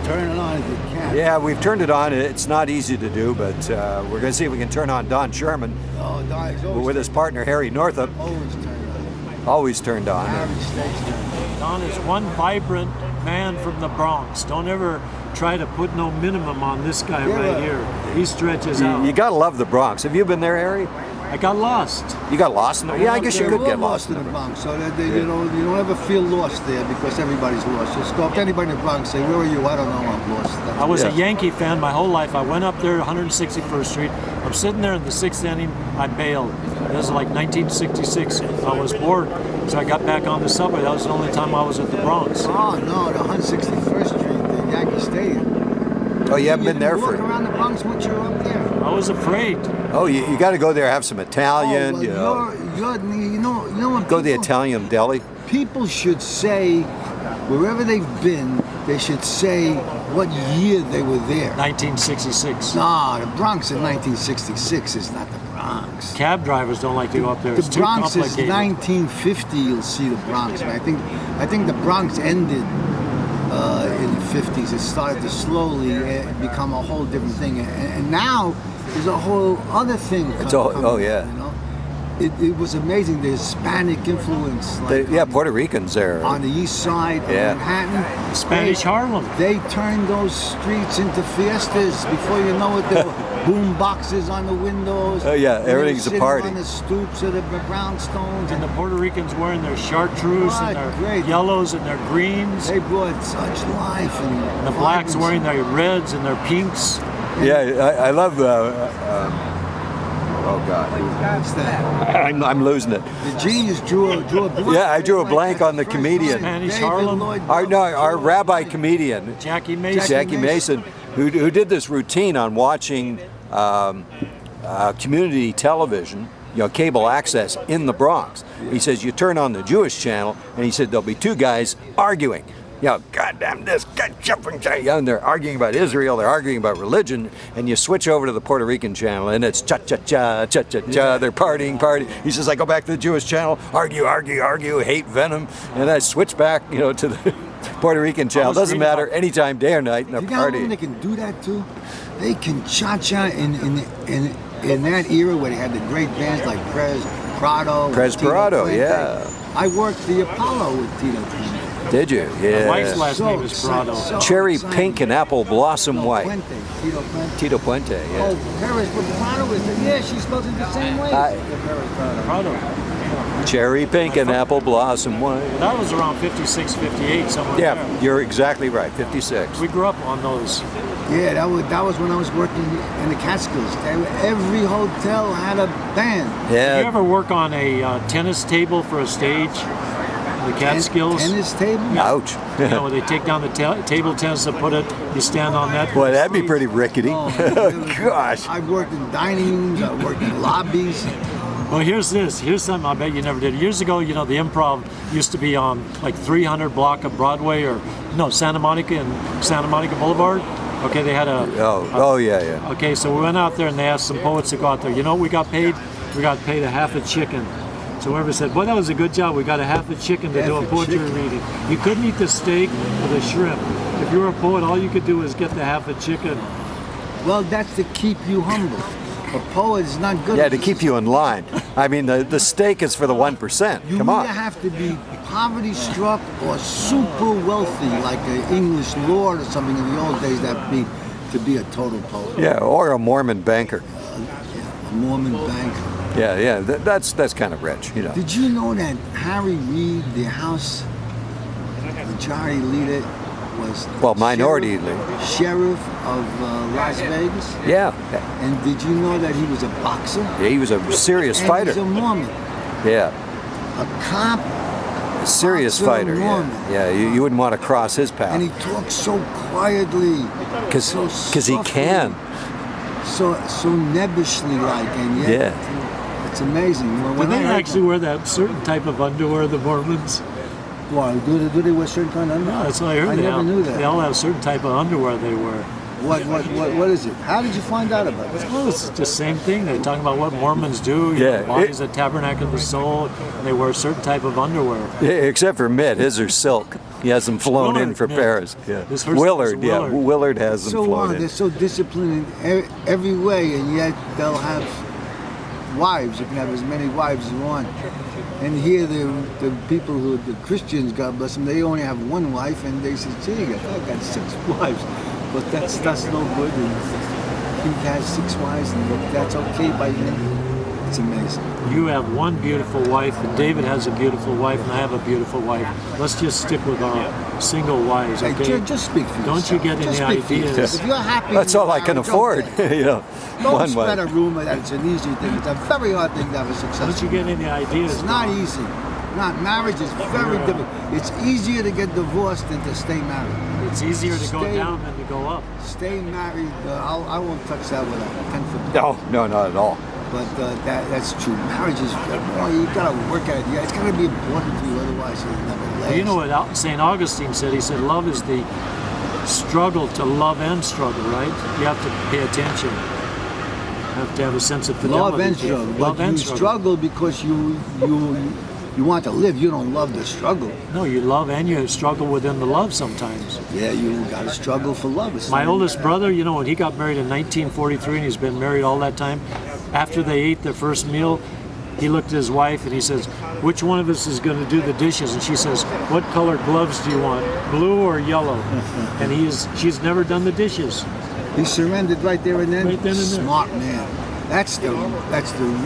turn it on if you can. Yeah, we've turned it on. It's not easy to do, but we're going to see if we can turn on Don Sherman with his partner Harry Northup. Always turned on. Always turned on. Harry stays turned on. Don is one vibrant man from the Bronx. Don't ever try to put no minimum on this guy right here. He stretches out. You got to love the Bronx. Have you been there, Harry? I got lost. You got lost in there? Yeah, I guess you could get lost in the Bronx. So that you don't ever feel lost there because everybody's lost. Just go up to anybody in the Bronx, say, "Where are you?" "I don't know. I'm lost." I was a Yankee fan my whole life. I went up there, 161st Street. I'm sitting there in the 6th inning. I bailed. This is like 1966. I was bored, so I got back on the subway. That was the only time I was at the Bronx. Oh no, the 161st Street, the Yankee Stadium. Oh, you haven't been there for? Walk around the Bronx once you're up there. I was afraid. Oh, you got to go there, have some Italian. You know what? Go to the Italian deli. People should say, wherever they've been, they should say what year they were there. 1966. Nah, the Bronx in 1966 is not the Bronx. Cab drivers don't like to go up there. It's the Bronx too is 1950. You'll see the Bronx. I think the Bronx ended in the 50s. It started to slowly become a whole different thing, and now there's a whole other thing. Oh yeah. You know? It was amazing, the Hispanic influence. Like Puerto Ricans there. On the east side of Manhattan. Spanish Harlem. They turned those streets into fiestas. Before you know it, there were boom boxes on the windows. Oh yeah, everything's a party. On the stoops of the brownstones. And the Puerto Ricans wearing their chartreuse and their yellows and their greens. They brought such life. And the blacks wearing their reds and their pinks. Yeah, I love oh God! I'm losing it. The genius drew a blank. Yeah, I drew a blank on the comedian. Spanish Harlem. Our rabbi comedian, Jackie Mason. Jackie Mason, who did this routine on watching community television, cable access in the Bronx. He says you turn on the Jewish channel, and he said there'll be two guys arguing. Goddamn this, and they're arguing about Israel, they're arguing about religion, and you switch over to the Puerto Rican channel, and it's cha-cha-cha, cha-cha-cha, they're partying. He says, I go back to the Jewish channel, argue, hate venom, and I switch back, to the Puerto Rican channel. Doesn't matter, anytime, day or night, and they're partying. They can do that too? They can cha-cha in that era where they had the great bands like Prez Prado, yeah. I worked the Apollo with Tito Puente. Did you? Yeah. My wife's last name is Prado. Cherry pink and apple blossom white. Tito Puente, yeah. Oh, Paris, but Prado is there. Yeah, she spells it the same way. Prado. Cherry pink and apple blossom white. That was around 56, 58, somewhere there. You're exactly right, 56. We grew up on those. Yeah, that was when I was working in the Catskills. Every hotel had a band. Yeah. Did you ever work on a tennis table for a stage? The Catskills. Tennis table? Ouch. Where they take down the table tennis and put it, you stand on that. Boy, that'd be pretty rickety. Oh, gosh. I worked in dining rooms, I worked in lobbies. Well, here's something I bet you never did. Years ago, the Improv used to be on like 300 block of Broadway Santa Monica and Santa Monica Boulevard. Okay, they had yeah. Okay, so we went out there and they asked some poets to go out there. You know what we got paid? We got paid a half a chicken. So whoever said, boy, that was a good job. We got a half a chicken to do a poetry reading. You couldn't eat the steak or the shrimp. If you were a poet, all you could do was get the half a chicken. Well, that's to keep you humble. A poet is not good. Yeah, to keep you in line. I mean, the steak is for the 1%. You Come on. either have to be poverty-struck or super wealthy, like an English lord or something in the old days, to be a total poet. Yeah, or a Mormon banker. A Mormon banker. Yeah, that's kind of rich, Did you know that Harry Reid, the House Majority Leader, was minority leader, sheriff of Las Vegas? Yeah. And did you know that he was a boxer? Yeah, he was a serious fighter. He was a Mormon. Yeah. A cop. A serious fighter. Mormon. Yeah. You wouldn't want to cross his path. And he talks so quietly. Because he can. So nebbishly like, and yet it's amazing. Do they actually wear that certain type of underwear, the Mormons? Why? Do they wear certain kind of underwear? No, that's what I heard. I never knew that. They all have a certain type of underwear they wear. What is it? How did you find out about it? Well, it's the same thing. They're talking about what Mormons do. Body's a tabernacle of the soul. And they wear a certain type of underwear. Yeah, except for Mitt, his are silk. He has them flown in Willard, for yeah. Paris. Yeah. His first Willard, name was yeah. Willard. Willard has them So flown they're in. so disciplined in every way, and yet they'll have wives. You can have as many wives as you want. And here, the people who, the Christians, God bless them, they only have one wife, and they say, gee, I've got 6 wives. But that's no good. And he has 6 wives, and that's okay by him. It's amazing. You have one beautiful wife, and David has a beautiful wife, and I have a beautiful wife. Let's just stick with our single wives, Hey, okay? just speak for Don't you yourself. get Just any speak for yourself. ideas? If you're happy, That's in all I can marriage, afford. okay. You know, Don't one spread way. a rumor that it's an easy thing. It's a very hard thing to have a successful. Don't you get any ideas? It's not Don? easy. Not marriage is very difficult. It's easier to get divorced than to stay married. It's easier to go Stay- down than to go up. Stay married. I won't touch that with a 10-foot. No, not at all. But that's true. Marriage is. You gotta work at it. Yeah, it's gotta be important to you. Otherwise, it'll never last. You know what St. Augustine said? He said, love is the struggle to love and struggle, right? You have to pay attention. You have to have a sense of fidelity. Love and struggle. Love But and you struggle because you want to live. You don't love the struggle. No, you love and you struggle within the love sometimes. Yeah, you gotta struggle for love. It's My something- oldest brother, you know, when he got married in 1943 and he's been married all that time, after they ate their first meal, he looked at his wife and he says, which one of us is going to do the dishes? And she says, what color gloves do you want, blue or yellow? And she's never done the dishes. He surrendered right there and then. Right then and there. Smart man. That's the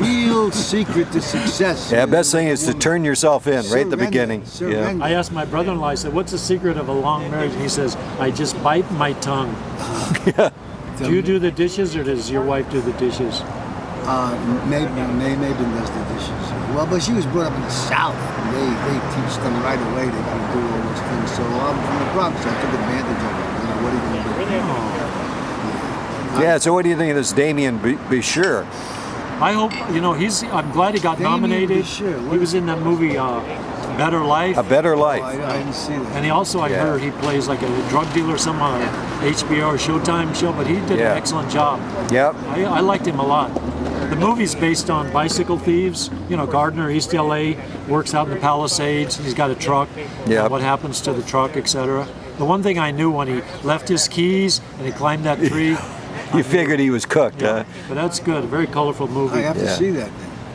real secret to success. Yeah, best thing is to turn yourself in right at the Surrender, beginning. surrender. I asked my brother-in-law, I said, what's the secret of a long marriage? And he says, I just bite my tongue. Do you do the dishes or does your wife do the dishes? Maybe does the dishes. Well, but she was brought up in the South, and they teach them right away. They got to do all those things. So I'm from the Bronx. I took advantage of it. You know, what are you going to do? Yeah, so what do you think of this Damien Bichir? I hope, you know, I'm glad he got Damien nominated. Bichir, He was in that movie, Better Life. A Better Oh, Life. I didn't see that. And he also, I Yeah. heard he plays like a drug dealer or something on a HBO or Showtime show, but he did Yeah. an excellent job. Yep. I liked him a lot. The movie's based on bicycle thieves. You know, Gardner, East LA, works out in the Palisades. He's got a truck. Yep. What happens to the truck, etc. The one thing I knew when he left his keys and he climbed that tree. You figured he was cooked, Yeah, huh? but that's good. A very colorful movie. I have to Yeah. see that.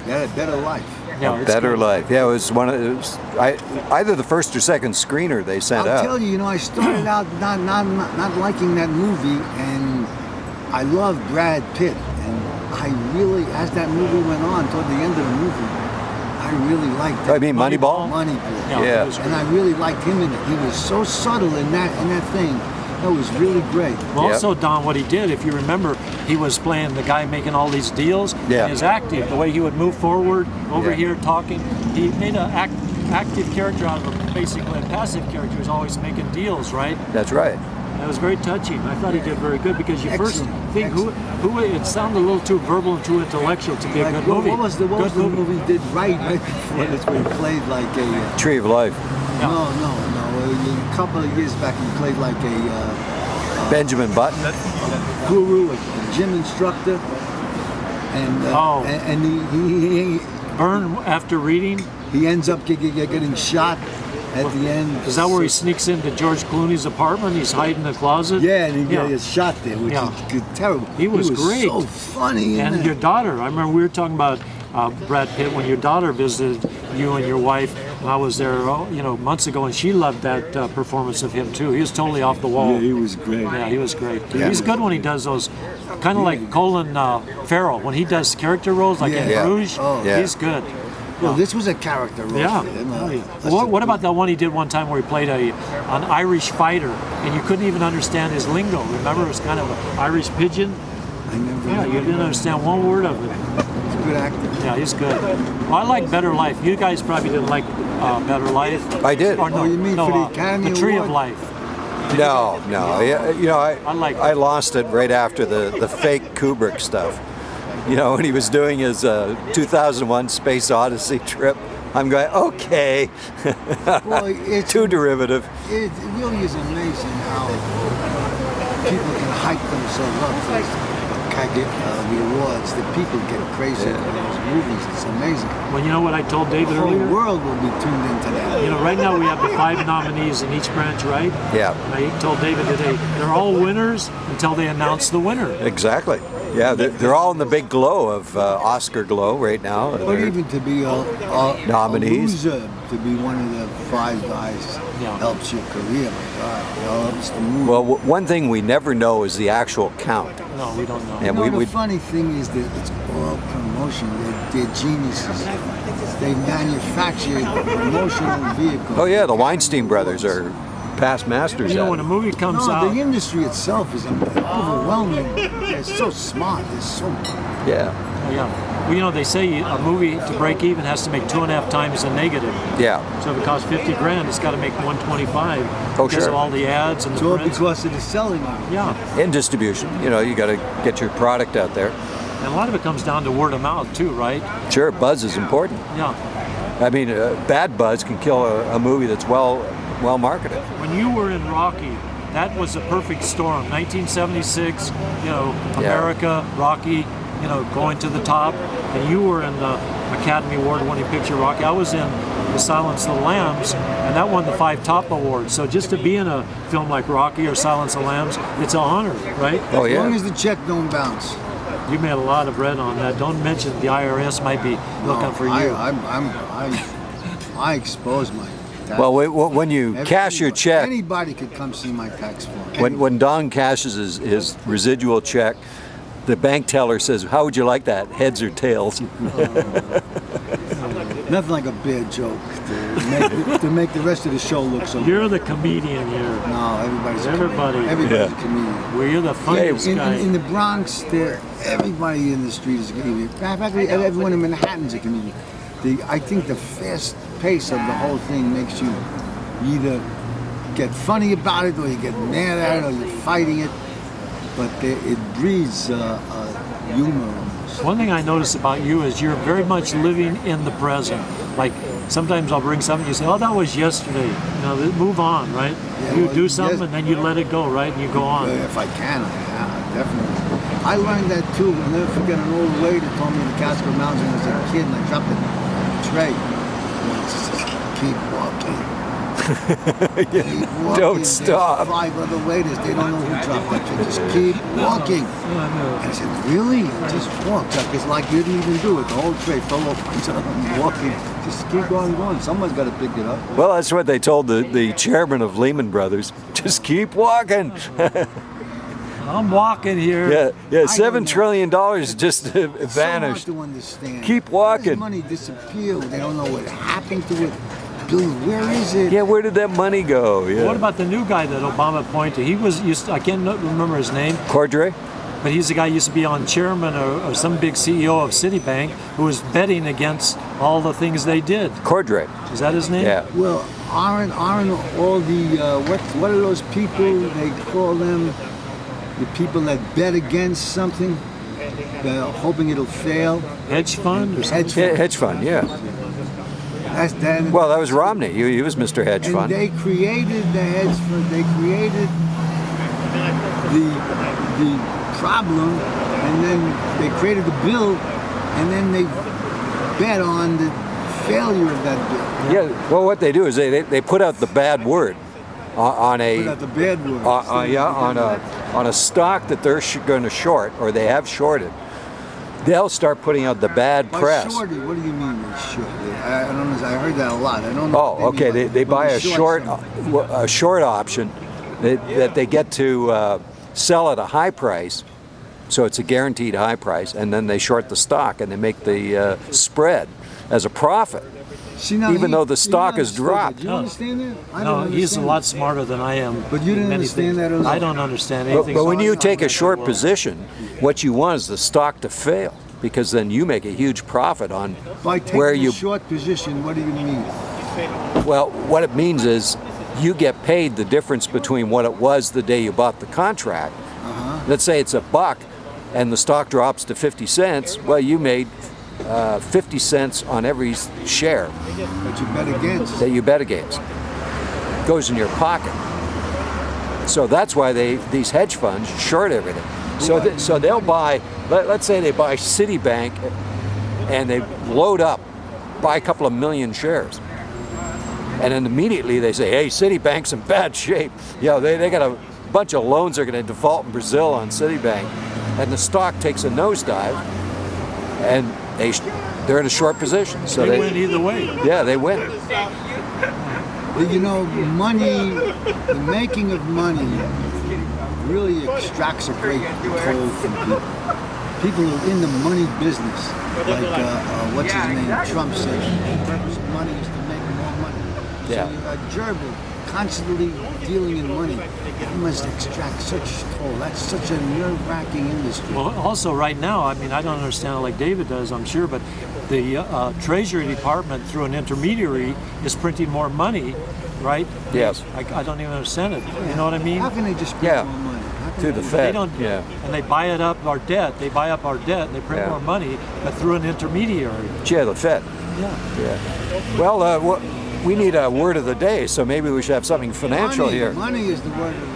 Then. Better Life. Yeah, A it's Better good. Life. Yeah, it was either the first or second screener they sent I'll out. tell you, you know, I started out not liking that movie, and I love Brad Pitt, and I really, as that movie went on toward the end of the movie, I really liked it. I mean, Moneyball? Moneyball. Yeah. it was And I really liked him in it. He was so subtle in that thing. That was really great. Well, Yep. also, Don, what he did, if you remember, he was playing the guy making all these deals. Yeah. And his active, the way he would move forward, over Yeah. here talking, he made an active character out of him, basically a passive character. He was always making deals, right? That's right. That was very touching. I thought he did very good because you first Excellent, think who it sounded a little too verbal and too intellectual to be a Like, good what, movie. what was the Good movie he did right before this? Where he played like a Tree of Life. Yeah. no. A couple of years back, he played like a Benjamin Button. guru, a gym instructor, and Oh. and Burn after reading. he ends up getting shot at the end. Is that where he sneaks into George Clooney's apartment? He's hiding in the closet. Yeah, and he gets shot there, which Yeah. is terrible. He was great. So funny. in And that. your daughter, I remember we were talking about Brad Pitt when your daughter visited you and your wife. And I was there, months ago, and she loved that performance of him too. He was totally off the wall. Yeah, he was great. Yeah, he was great. Yeah. He's good when he does those, kind of like Colin Farrell when he does character roles, like in Yeah. Bruges. Oh. Yeah. He's good. Well, this was a character role. Yeah. for him. Oh, yeah. That's What a- about that one he did one time where he played an Irish fighter and you couldn't even understand his lingo? Remember, it was kind of an Irish pidgin. I never. Yeah, you didn't understand one word of it. He's a good actor. Yeah, he's good. Well, I like Better Life. You guys probably didn't like Better Life. I did. Or no, Oh, you mean no, for the Academy The Tree of Award? Life. No. Yeah, you know, I lost it right after the fake Kubrick stuff. You know, when he was doing his 2001 Space Odyssey trip, I'm going, okay, Well, it's too derivative. It really is amazing how people can hype themselves up for the awards, the people get crazy over those movies. It's amazing. Well, you know what I told David The whole earlier? world will be tuned into that. You know, right now we have the 5 nominees in each branch, right? Yeah. I told David today, they're all winners until they announce the winner. Exactly. Yeah, they're all in the big glow of Oscar glow right now. But even to be a Nominees. loser, to be one of the 5 guys, Yeah. helps your career. My God, it helps the movie. Well, one thing we never know is the actual count. No, we don't know. And You know, we the funny thing is that it's all promotion. They're geniuses. They manufacture promotional vehicles. Oh yeah, the Weinstein brothers are past masters You know, at when a it. movie comes No, out, the industry itself is overwhelming. They're so smart. They're so. Yeah, yeah. Well, you know, they say a movie to break even has to make 2.5 times the negative. yeah. So if it costs 50 grand, it's got to make 125 Oh, because sure. of all the ads and It's the all prints. because of the selling of it. Yeah, In distribution, you know, you got to get your product out there. and a lot of it comes down to word of mouth too, right? Sure, buzz is important. Yeah. I mean, bad buzz can kill a movie that's well marketed. When you were in Rocky, that was a perfect storm. 1976, you know, America, Rocky, you know, going to the top, and you were in the Academy Award-winning picture Rocky. I was in The Silence of the Lambs, and that won the 5 top awards. So just to be in a film like Rocky or Silence of the Lambs, it's an honor, right? Oh As long yeah. as the check don't bounce. You made a lot of bread on that. Don't mention the IRS might be looking for you. I expose my tax. Well, when you cash your check, Anybody could come see my tax form. when Don cashes his residual check, the bank teller says, "How would you like that? Heads or tails?" Nothing like a bad joke to make the rest of the show look so. You're the comedian here. No, everybody's Everybody. Everybody's Yeah. a comedian. Well, you're the funniest guy. In the Bronx, everybody in the street is a comedian. Matter of fact, everyone in Manhattan's a comedian. I think the fast pace of the whole thing makes you either get funny about it, or you get mad at it, or you're fighting it. But it breeds humor. Almost. One thing I notice about you is you're very much living in the present. Like sometimes I'll bring something, you say, "Oh, that was yesterday." You know, move on, right? Yeah, You well, do something yes. and then you let it go, right? And you go on. If I can, definitely. I learned that too. I'll never forget an old lady told me in the Catskill Mountains when I was a kid, and I dropped a tray. And she says, "Keep walking." Keep walking. Don't stop. There's 5 other ladies. They don't know who dropped that tray. Just keep walking. And I said, "Really?" Just walk. It's like you didn't even do it. The whole tray fell off. I said, "I'm walking. Just keep going. Someone's got to pick it up." Well, that's what they told the chairman of Lehman Brothers. Just keep walking. I'm walking here. Yeah. $7 trillion just It's vanished. so hard to understand. Keep Why does walking. money disappear? They don't know what happened to it. Billion, where is it? Yeah, where did that money go? Yeah. What about the new guy that Obama appointed? He was I can't remember his name, Cordray? but he's the guy who used to be on chairman or some big CEO of Citibank who was betting against all the things they did. Cordray. Is that his name? Yeah. Well, aren't all the what are those people? They call them the people that bet against something, hoping it'll fail. Hedge fund or something? Hedge fund, yeah. That's that. Well, that was Romney. He was Mr. Hedge And Fund. they created the hedge fund. They created the problem, and then they created the bill, and then they bet on the failure of that bill. Yeah. Well, what they do is they put out the bad word on Put a out the bad word. on a stock that they're going to short or they have shorted. They'll start putting out the bad By press. shorty, what do you mean by short? I don't know. I heard that a lot. I don't know. Oh, okay. They buy a short option that they get to sell at a high price, so it's a guaranteed high price, and then they short the stock and they make the spread as a profit. See, now even though the stock has dropped. Do you understand that? I No, don't he's a understand lot that. smarter than I am. But you didn't Many understand things. that at all. I don't understand anything. But when you take a short Well, position, what you want is the stock to fail, because then you make a huge profit on By taking where a you. short position, what do you mean? Well, what it means is you get paid the difference between what it was the day you bought the contract. Let's say it's $1 and the stock drops to 50 cents. Well, you made 50 cents on every share That you bet against. that you bet against. Goes in your pocket. So that's why these hedge funds short everything. So they'll buy. Let's say they buy Citibank, and they load up, buy a couple of million shares, and then immediately they say, "Hey, Citibank's in bad shape. They got a bunch of loans are going to default in Brazil on Citibank," and the stock takes a nosedive, and they're in a short position. So they win either way. Yeah, they win. You know, money, the making of money really extracts a great toll from people. People who are in the money business, like what's his name, Trump said, the purpose of money is to make more money. Yeah. So a gerbil constantly dealing in money, that must extract such toll. That's such a nerve-wracking industry. Well, also right now, I mean, I don't understand it like David does, I'm sure, but the Treasury Department, through an intermediary, is printing more money, right? Yes. I don't even understand it. You know what I mean? How can they just print more money? To the Fed. They don't. Yeah. And they buy it up our debt. They buy up our debt and they print more money, but through an intermediary. Yeah, the Fed. Yeah. Well, we need a word of the day, so maybe we should have something financial Money. here. Money is the word of the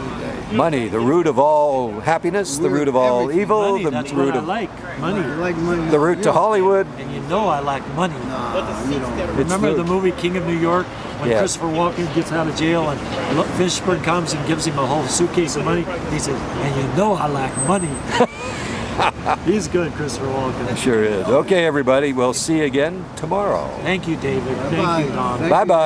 day. Money, the root of all happiness, the root of all everything. evil, Money, the that's root what I of like. Money. You like money. the route to Hollywood. And you know I like money. You don't. Remember the- the movie King of New York when Yeah. Christopher Walken gets out of jail and Fishburne comes and gives him a whole suitcase of money? He says, "And you know I like money." He's good, Christopher Walken. Sure is. Okay, everybody, we'll see you again tomorrow. Thank you, David. Thank you, Don. Thank you. Bye-bye.